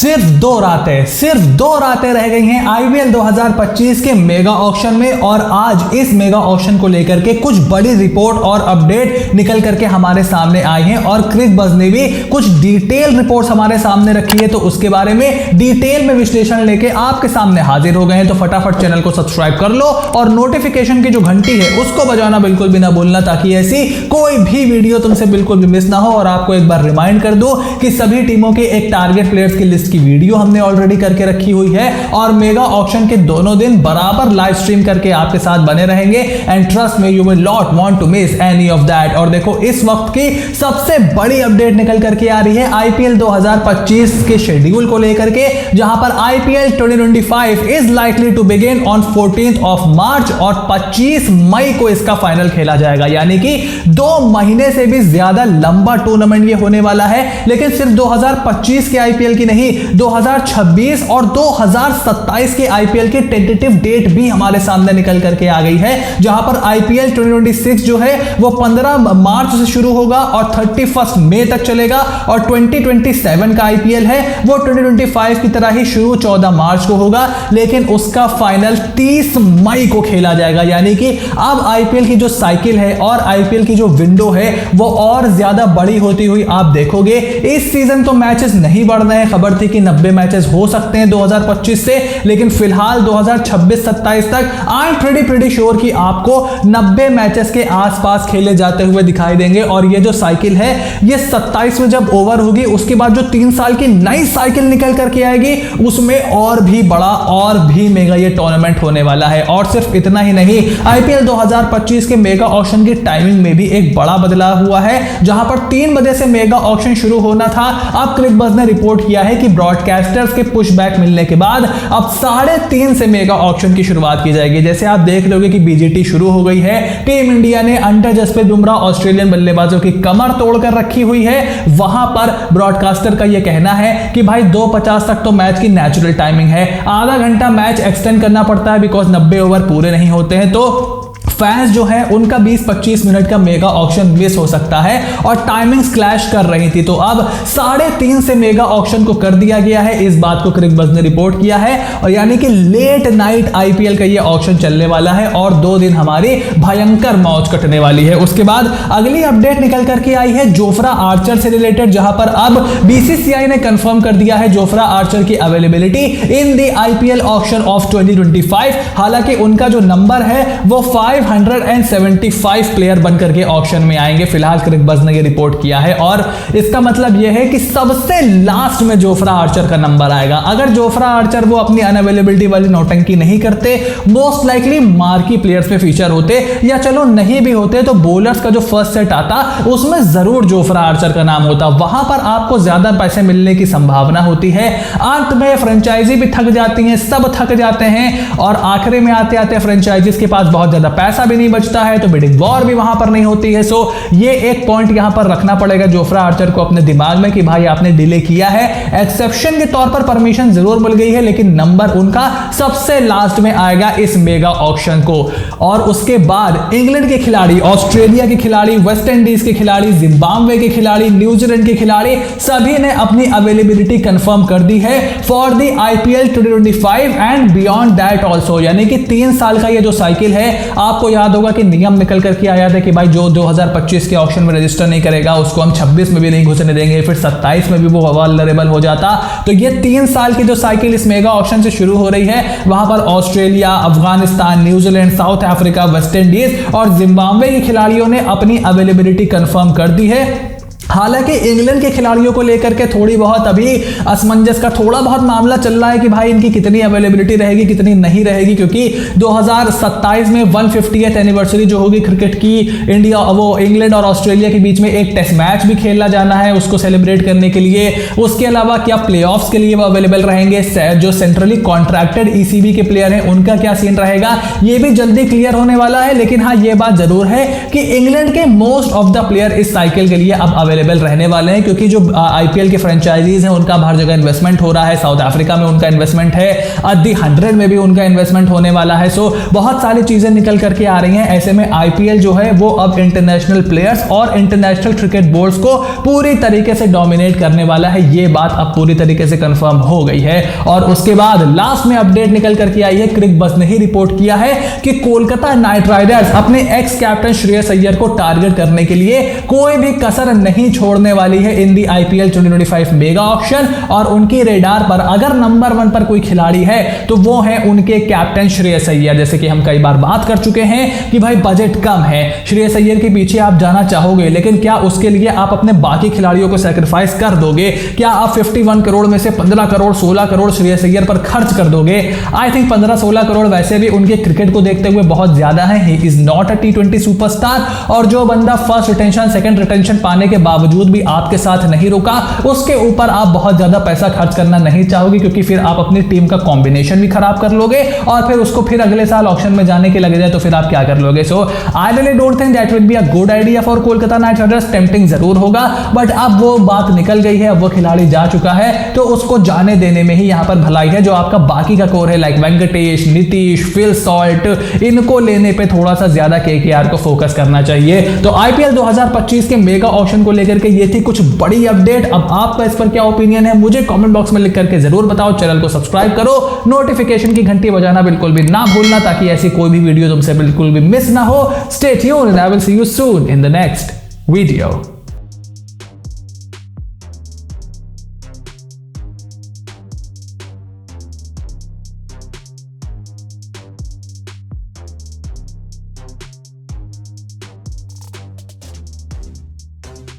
सिर्फ दो रातें रह गई हैं आईपीएल 2025 के मेगा ऑक्शन में और आज इस मेगा ऑक्शन को लेकर के कुछ बड़ी रिपोर्ट और अपडेट निकल करके हमारे सामने आई हैं और क्रिक बज़ ने भी कुछ डिटेल रिपोर्ट्स हमारे सामने रखी है, तो उसके बारे में डिटेल में विश्लेषण लेके आपके सामने हाजिर हो गए हैं। तो फटाफट चैनल को सब्सक्राइब कर लो और नोटिफिकेशन की जो घंटी है उसको बजाना बिल्कुल भी ना भूलना, ताकि ऐसी कोई भी वीडियो तुमसे बिल्कुल भी मिस ना हो। और आपको एक बार रिमाइंड कर दूं कि सभी टीमों के एक टारगेट प्लेयर्स की लिस्ट की वीडियो हमने ऑलरेडी करके रखी हुई है और मेगा ऑक्शन के दोनों दिन बराबर लाइव स्ट्रीम करके आपके साथ बने रहेंगे। And trust me, you will not want to miss any of that. और देखो, इस वक्त की सबसे बड़ी अपडेट निकल करके आ रही है आईपीएल 2025 के शेड्यूल को लेकर के, जहां पर IPL 2025 is likely to begin on 14th of March और 25 मई को इसका फाइनल खेला जाएगा। यानी कि 2 महीने से भी ज्यादा लंबा टूर्नामेंट ये होने वाला है। लेकिन सिर्फ 2025 के आईपीएल की नहीं, 2026 और 2027 के आईपीएल की टेंटेटिव डेट भी हमारे सामने निकल करके आ गई है, जहां पर आईपीएल 2026 जो है वो 15 मार्च से शुरू होगा और 31 मई तक चलेगा और 2027 का आईपीएल है वो 2025 की तरह ही शुरू 14 मार्च को होगा, लेकिन उसका फाइनल 30 मई को खेला जाएगा। यानी कि अब आईपीएल की जो साइकिल है और आईपीएल की जो विंडो है वो और ज्यादा बड़ी होती हुई आप देखोगे। इस सीजन तो मैचेस नहीं बढ़ रहे हैं, खबर थी कि 90 मैचेस हो सकते हैं 2025 से, लेकिन फिलहाल 2026-27 तक आई एम प्रीटी श्योर कि आपको 90 मैचेस के आसपास खेले जाते हुए दिखाई देंगे। और ये जो साइकिल है ये 27 में जब ओवर होगी उसके बाद जो 3 साल की नई साइकिल निकल करके आएगी उसमें और भी बड़ा और भी मेगा ये टूर्नामेंट होने वाला है। और सिर्फ इतना ही नहीं, आईपीएल 2025 के मेगा ऑक्शन की टाइमिंग में भी एक बड़ा बदलाव हुआ है, जहां पर 3 बजे से मेगा ऑक्शन शुरू होना था। अब क्रिक बज़ ने रिपोर्ट किया है कि ब्रॉडकास्टर्स के पुशबैक मिलने के बाद अब 3:30 से मेगा ऑक्शन की शुरुआत की जाएगी। जैसे आप देख लोगे कि बीजीटी शुरू हो गई है, टीम इंडिया ने अंडर जसप्रीत बुमराह ऑस्ट्रेलियन बल्लेबाजों की कमर तोड़कर रखी हुई है, वहां पर ब्रॉडकास्टर का यह कहना है कि भाई 2:50 तक तो मैच की नेचुरल टाइमिंग है, आधा घंटा मैच एक्सटेंड करना पड़ता है बिकॉज 90 ओवर पूरे नहीं होते हैं, तो फैंस जो है उनका 20-25 मिनट का मेगा ऑक्शन मिस हो सकता है और टाइमिंग्स क्लैश कर रही थी। तो अब 3:30 से मेगा ऑक्शन को कर दिया गया है, इस बात को क्रिक बज़ ने रिपोर्ट किया है। और यानी कि लेट नाइट आईपीएल का ये ऑक्शन चलने वाला है और 2 दिन हमारी भयंकर मौज कटने वाली है। उसके बाद अगली अपडेट निकल करके आई है जोफ्रा आर्चर से रिलेटेड, जहां पर अब बीसीसीआई ने कंफर्म कर दिया है जोफ्रा आर्चर की availability in the IPL auction of 2025। हालांकि उनका जो नंबर है वो 575 प्लेयर बनकर के ऑक्शन में आएंगे, फिलहाल क्रिक बज़ ने ये रिपोर्ट किया है। और इसका मतलब यह है कि सबसे लास्ट में जोफ्रा आर्चर का नंबर आएगा। अगर जोफ्रा आर्चर वो अपनी अनअवेलेबिलिटी वाली नौटंकी नहीं करते, मोस्ट लाइकली मार्की प्लेयर्स में फीचर होते, या चलो नहीं भी होते तो बॉलर्स का जो फर्स्ट सेट आता उसमें जरूर जोफ्रा आर्चर का नाम होता, वहां पर आपको ज्यादा पैसे मिलने की संभावना होती है। अंत में फ्रेंचाइजी भी थक जाती है, सब थक जाते हैं और आखिरी में आते आते फ्रेंचाइजीज के पास बहुत ज्यादा पैसा भी नहीं बचता है, तो बिडिंग वॉर भी वहां पर नहीं होती है। सो ये एक पॉइंट यहां पर रखना पड़ेगा जोफ्रा आर्चर को अपने दिमाग में कि भाई आपने डिले किया है, एक्सेप्शन के तौर पर परमिशन जरूर मिल गई है, लेकिन नंबर उनका सबसे लास्ट में आएगा इस मेगा ऑक्शन को। और उसके बाद इंग्लैंड के खिलाड़ी, ऑस्ट्रेलिया के खिलाड़ी, वेस्ट इंडीज के खिलाड़ी, जिम्बाब्वे के खिलाड़ी, न्यूजीलैंड के खिलाड़ी, सभी ने अपनी अवेलेबिलिटी कंफर्म कर दी है for the IPL 2025 and beyond that also. यानी कि 3 साल का ये जो साइकिल है, आपको याद होगा कि नियम निकल करके आया था कि भाई जो 2025 के ऑक्शन में रजिस्टर नहीं करेगा उसको हम 26 में भी नहीं घुसने देंगे, फिर 27 में भी वो वल्नरेबल हो जाता। तो ये 3 साल की जो साइकिल इस मेगा ऑक्शन से शुरू हो रही है, वहां पर Australia, Afghanistan, New Zealand, south Africa, West Indies और जिम्बाब्वे के खिलाड़ियों ने अपनी अवेलेबिलिटी कंफर्म कर दी है। हालांकि इंग्लैंड के खिलाड़ियों को लेकर के थोड़ी बहुत अभी असमंजस का थोड़ा बहुत मामला चल रहा है कि भाई इनकी कितनी अवेलेबिलिटी रहेगी कितनी नहीं रहेगी, क्योंकि 2027 में 150th एनिवर्सरी जो होगी क्रिकेट की, इंडिया वो इंग्लैंड और ऑस्ट्रेलिया के बीच में एक टेस्ट मैच भी खेलना जाना है उसको सेलिब्रेट करने के लिए। उसके अलावा क्या प्लेऑफ्स के लिए वो अवेलेबल रहेंगे, जो सेंट्रली कॉन्ट्रैक्टेड ईसीबी के प्लेयर हैं उनका क्या सीन रहेगा, ये भी जल्दी क्लियर होने वाला है। लेकिन हाँ, ये बात जरूर है कि इंग्लैंड के मोस्ट ऑफ द प्लेयर इस साइकिल के लिए अब अवेलेबल अवेलेबल रहने वाले हैं, क्योंकि जो आईपीएल के फ्रेंचाइजीज हैं उनका हर जगह इन्वेस्टमेंट हो रहा है। साउथ अफ्रीका में उनका इन्वेस्टमेंट है, दी 100 में भी उनका इन्वेस्टमेंट होने वाला है। सो बहुत सारी चीजें निकल करके आ रही हैं। ऐसे में आईपीएल जो है वो अब इंटरनेशनल प्लेयर्स और इंटरनेशनल क्रिकेट बोर्ड्स को पूरी तरीके से डोमिनेट करने वाला है। ये बात अब पूरी तरीके से कंफर्म हो गई है। और उसके बाद लास्ट में अपडेट निकल करके आई है, क्रिक बस ने ही रिपोर्ट किया है कि कोलकाता नाइट राइडर्स अपने एक्स कैप्टन श्रेयस अय्यर को टारगेट करने के लिए कोई भी कसर नहीं छोड़ने वाली है इन दी आईपीएल 2025 मेगा ऑक्शन। और उनकी रेडार पर अगर नंबर 1 पर कोई खिलाड़ी है तो वो है उनके कैप्टन श्रेयस अय्यर। जैसे कि हम कई बार बात कर चुके हैं कि भाई बजट कम है, श्रेयस अय्यर के पीछे आप जाना चाहोगे, लेकिन क्या उसके लिए आप अपने बाकी खिलाड़ियों को सैक्रिफाइस कर दोगे? क्या आप 51 करोड़ में से 15 करोड़ 16 करोड़ श्रेयस अय्यर पर खर्च कर दोगे? आई थिंक 15-16 करोड़ वैसे भी उनके क्रिकेट को देखते हुए बहुत ज्यादा है। He is not a T20 superstar. और जो बंदा फर्स्ट रिटेंशन सेकंड रिटेंशन पाने के बावजूद भी आपके साथ नहीं रुका, उसके ऊपर आप बहुत ज्यादा पैसा खर्च करना नहीं चाहोगे, क्योंकि फिर आप अपनी टीम का कॉम्बिनेशन भी खराब कर लोगे और फिर उसको फिर अगले साल ऑक्शन में जाने के लगे जाए तो फिर आप क्या कर लोगे? So I really don't think that will be a good idea for Kolkata knight riders. Tempting जरूर होगा, बट अब वो बात निकल गई है, अब वो खिलाड़ी जा चुका है, तो उसको जाने देने में ही यहां पर भलाई है। जो आपका बाकी का कोर है like Venkatesh, Nitish, Phil Salt, इनको लेने पे थोड़ा सा ज्यादा केकेआर को फोकस करना चाहिए। तो आईपीएल 2025 के मेगा ऑक्शन को लेकर के ये थी कुछ बड़ी अपडेट। अब आपका इस पर क्या ओपिनियन है मुझे कमेंट बॉक्स में लिख करके जरूर बताओ। चैनल को सब्सक्राइब करो, नोटिफिकेशन की घंटी बजाना बिल्कुल भी ना भूलना, ताकि ऐसी कोई भी वीडियो तुमसे बिल्कुल भी मिस ना हो। Stay tuned and I will see you soon in the next video.